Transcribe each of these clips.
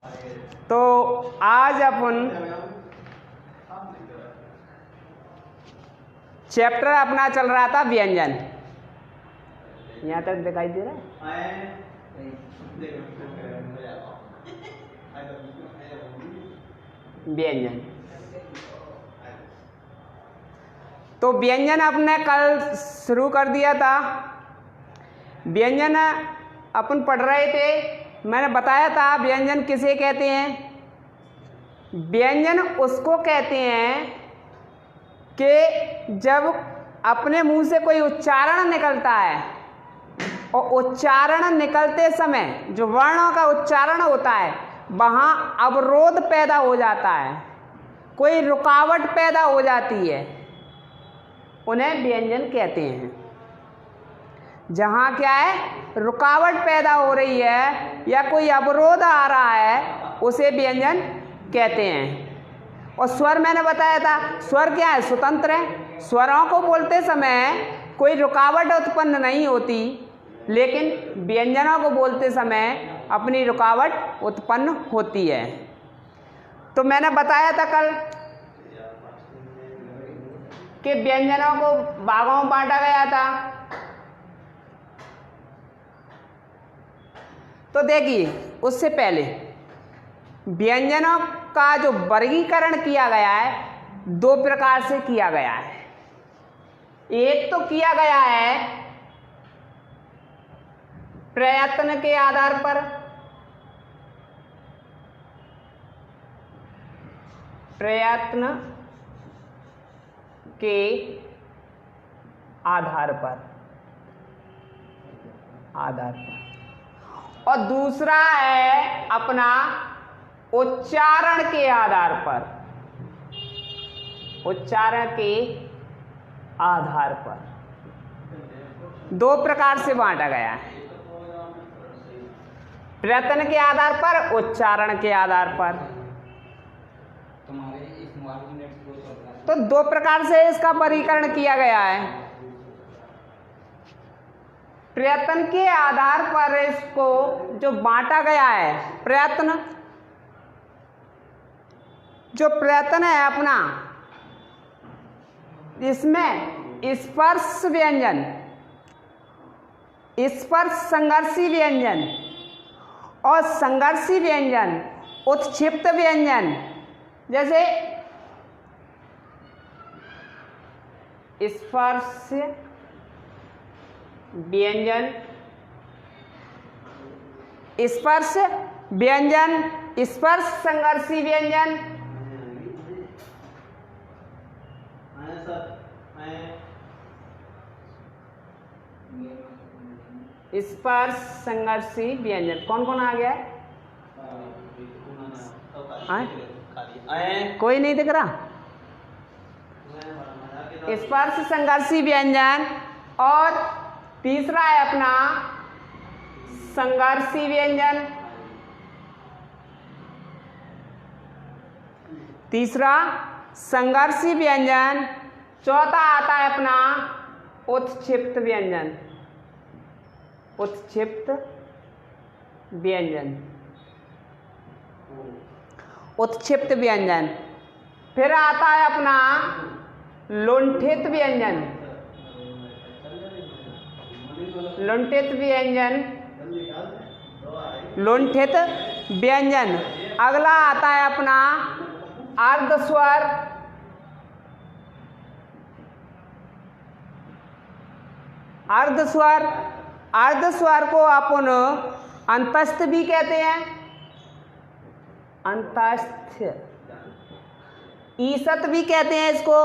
तो आज अपन चैप्टर अपना चल रहा था व्यंजन। यहाँ तक दिखाई दे रहा है? व्यंजन। तो व्यंजन अपने कल शुरू कर दिया था। व्यंजन अपन पढ़ रहे थे, मैंने बताया था व्यंजन किसे कहते हैं। व्यंजन उसको कहते हैं कि जब अपने मुंह से कोई उच्चारण निकलता है और उच्चारण निकलते समय जो वर्णों का उच्चारण होता है वहाँ अवरोध पैदा हो जाता है, कोई रुकावट पैदा हो जाती है, उन्हें व्यंजन कहते हैं। जहाँ क्या है, रुकावट पैदा हो रही है या कोई अवरोध आ रहा है उसे व्यंजन कहते हैं। और स्वर मैंने बताया था, स्वर क्या है, स्वतंत्र है। स्वरों को बोलते समय कोई रुकावट उत्पन्न नहीं होती, लेकिन व्यंजनों को बोलते समय अपनी रुकावट उत्पन्न होती है। तो मैंने बताया था कल कि व्यंजनों को भागों में बांटा गया था। तो देखिए, उससे पहले व्यंजनों का जो वर्गीकरण किया गया है दो प्रकार से किया गया है। एक तो किया गया है प्रयत्न के आधार पर, प्रयत्न के आधार पर, और दूसरा है अपना उच्चारण के आधार पर, उच्चारण के आधार पर। दो प्रकार से बांटा गया है, प्रयत्न के आधार पर, उच्चारण के आधार पर। तो दो प्रकार से इसका वर्गीकरण किया गया है। प्रयत्न के आधार पर इसको जो बांटा गया है, प्रयत्न, जो प्रयत्न है अपना, इसमें स्पर्श व्यंजन, स्पर्श संघर्षी व्यंजन और संघर्षी व्यंजन, उत्क्षिप्त व्यंजन। जैसे स्पर्श व्यंजन, स्पर्श व्यंजन, स्पर्श संघर्षी व्यंजन, स्पर्श संघर्षी व्यंजन। कौन कौन आ गया है? कोई नहीं दिख रहा? स्पर्श संघर्षी व्यंजन और तीसरा है अपना संघर्षी व्यंजन। तीसरा संघर्षी व्यंजन। चौथा आता है अपना उत्क्षिप्त व्यंजन, उत्क्षिप्त व्यंजन, उत्क्षिप्त व्यंजन। फिर आता है अपना लुंठित व्यंजन, लुंठित व्यंजन, लुंठित व्यंजन। अगला आता है अपना अर्धस्वर, अर्धस्वर। अर्धस्वर को अपन अंतस्थ भी कहते हैं, अंतस्थ, ईसत भी कहते हैं इसको,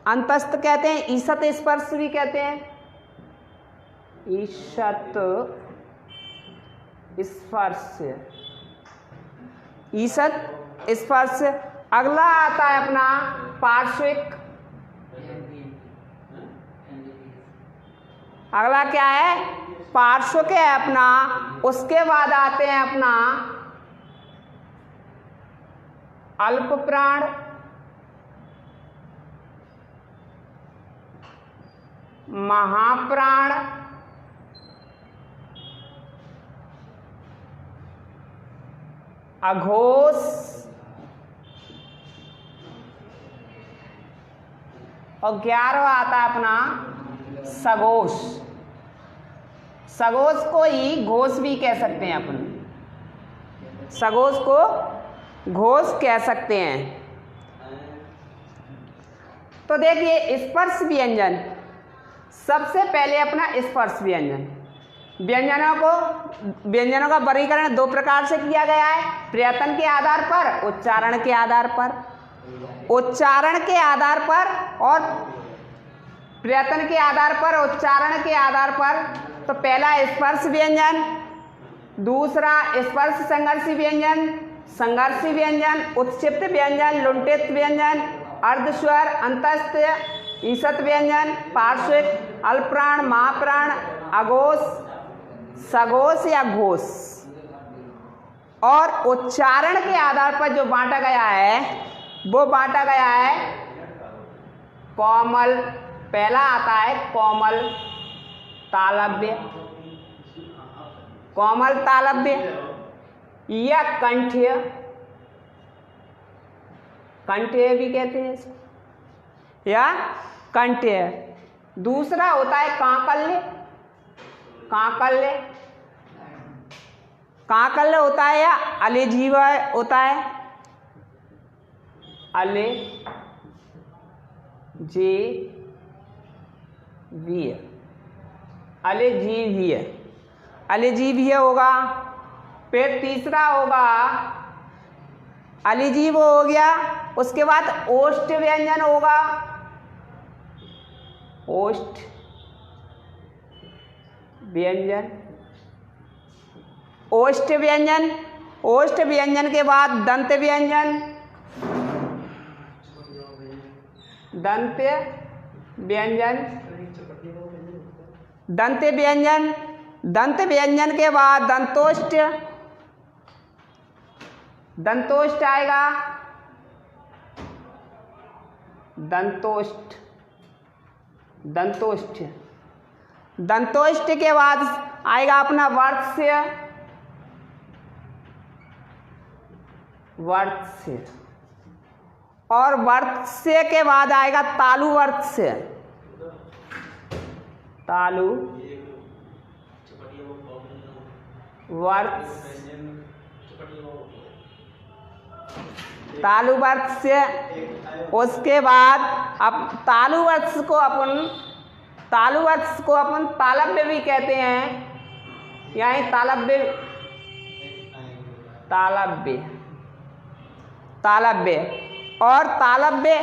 अंतस्थ कहते हैं, ईसत स्पर्श भी कहते हैं, ईसत स्पर्श, ईसत स्पर्श। अगला आता है अपना पार्श्विक। अगला क्या है? पार्श्विक है अपना। उसके बाद आते हैं अपना अल्प प्राण, महाप्राण, अघोष, और 11वां आता है अपना सघोष। सघोष को ही घोष भी कह सकते हैं अपन, सघोष को घोष कह सकते हैं। तो देखिए स्पर्श व्यंजन, सबसे पहले अपना स्पर्श व्यंजन। व्यंजनों का वर्गीकरण दो प्रकार से किया गया है, प्रयत्न के आधार पर, उच्चारण के आधार पर। उच्चारण के आधार पर और प्रयत्न के आधार पर, उच्चारण के आधार पर। तो पहला स्पर्श व्यंजन, दूसरा स्पर्श संघर्षी व्यंजन, संघर्षी व्यंजन, उत्क्षिप्त व्यंजन, लुंठित व्यंजन, अर्धस्वर, अंतस्थ, ईषत् व्यंजन, पार्श्विक, अल्पप्राण, महाप्राण, अघोष, सघोष या घोष। और उच्चारण के आधार पर जो बांटा गया है वो बांटा गया है कोमल, पहला आता है कोमल तालव्य, कोमल तालव्य या कंठ्य, कंठ्य भी कहते हैं इसको, या कंठ्य। दूसरा होता है काकल्य, काकल्य, काकल्य होता है या अलेजीव होता है, अलेजीवीय, अलेजीवीय, अलेजीवीय होगा। फिर तीसरा होगा अलेजीव हो गया, उसके बाद ओष्ठ व्यंजन होगा, ओष्ठ व्यंजन, ओष्ठ व्यंजन, ओष्ठ व्यंजन के बाद दंत व्यंजन, दंत व्यंजन, दंत व्यंजन, दंत व्यंजन के बाद दंतोष्ठ, दंतोष्ठ आएगा, दंतोष्ठ, दंतोष्ठ, दंतोष्ठ के बाद आएगा अपना वर्त्स्य, वर्त्स्य, और वर्त्स्य के बाद आएगा तालुवर्त्स्य, तालु वर्त्स्य, तालुवर्त्स्य। उसके बाद अब तालुवर्त्स्य को अपन तालव्य भी कहते हैं, यानी तालव्य, तालव्य, तालव्य। और तालव्य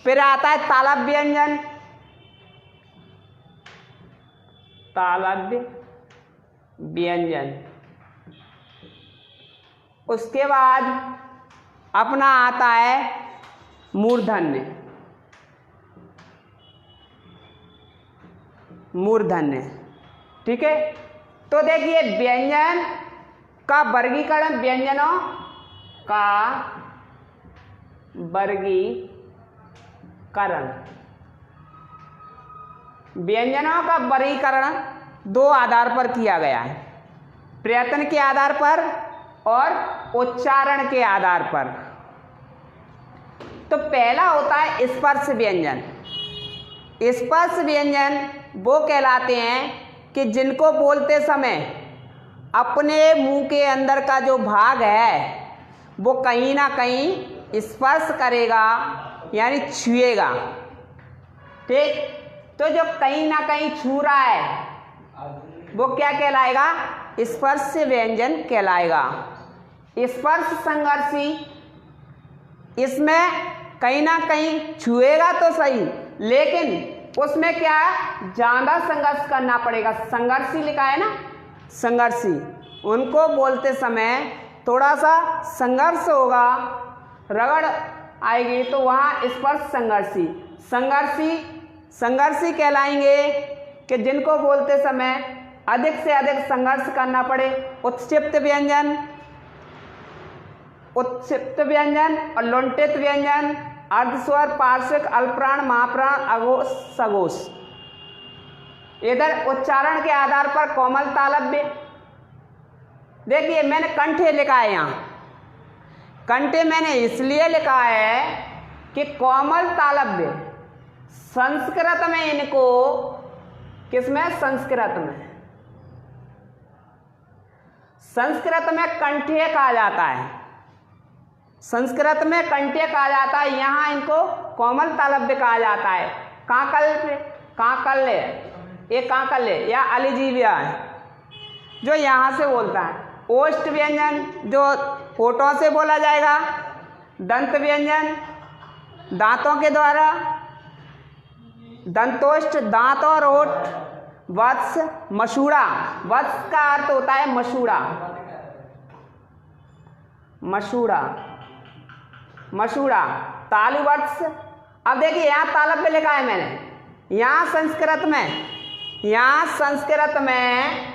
फिर आता है तालव्य व्यंजन, तालव्य व्यंजन। उसके बाद अपना आता है मूर्धन्य, मूर्धन्य, ठीक है। तो देखिए व्यंजन का वर्गीकरण, व्यंजनों का वर्गीकरण, व्यंजनों का वर्गीकरण दो आधार पर किया गया है, प्रयत्न के आधार पर और उच्चारण के आधार पर। तो पहला होता है स्पर्श व्यंजन। स्पर्श व्यंजन वो कहलाते हैं कि जिनको बोलते समय अपने मुंह के अंदर का जो भाग है वो कहीं ना कहीं स्पर्श करेगा, यानी छुएगा, ठीक। तो जो कहीं ना कहीं छू रहा है वो क्या कहलाएगा? स्पर्श व्यंजन कहलाएगा। स्पर्श संघर्षी, इसमें कहीं ना कहीं छुएगा तो सही, लेकिन उसमें क्या है, ज़्यादा संघर्ष करना पड़ेगा। संघर्षी लिखा है ना, संघर्षी, उनको बोलते समय थोड़ा सा संघर्ष होगा, रगड़ आएगी, तो वहाँ स्पर्श संघर्षी, संघर्षी कहलाएंगे कि जिनको बोलते समय अधिक से अधिक संघर्ष करना पड़े। उत्क्षिप्त व्यंजन, उत्क्षिप्त व्यंजन और लुंठित व्यंजन, अर्धस्वर, पार्श्विक, अल्पप्राण, महाप्राण, अघोष, सघोष। इधर उच्चारण के आधार पर कोमल तालव्य। देखिए मैंने कंठे लिखा है यहाँ, कंठे मैंने इसलिए लिखा है कि कोमल तालव्य संस्कृत में इनको, किसमें, संस्कृत में, संस्कृत में कंठे कहा जाता है, संस्कृत में कंठे कहा जाता है, यहाँ इनको कोमल तालव्य कहा जाता है। काकल्य, ये काकल्य या अलिजीविया है जो यहाँ से बोलता है। ओष्ठ व्यंजन जो होठों से बोला जाएगा, दंत व्यंजन दांतों के द्वारा, दंतोष्ठ दांत और होठ, वत्स मसूड़ा, वत्स का अर्थ होता है मसूड़ा, मसूड़ा, मसूड़ा, तालुवत्स। अब देखिए यहाँ तालव्य लिखा है मैंने, यहाँ संस्कृत में, यहाँ संस्कृत में,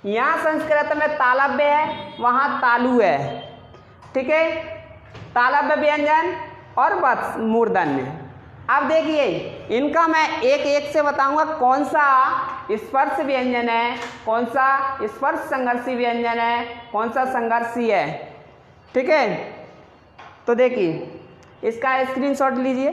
यहाँ संस्कृत में तालव्य है, वहाँ तालु है, ठीक है, तालव्य व्यंजन और वत्स मूर्धन्य। अब देखिए इनका मैं एक एक से बताऊंगा कौन सा स्पर्श व्यंजन है, कौन सा स्पर्श संघर्षी व्यंजन है, कौन सा संघर्षी है, ठीक है। तो देखिए इसका स्क्रीनशॉट लीजिए।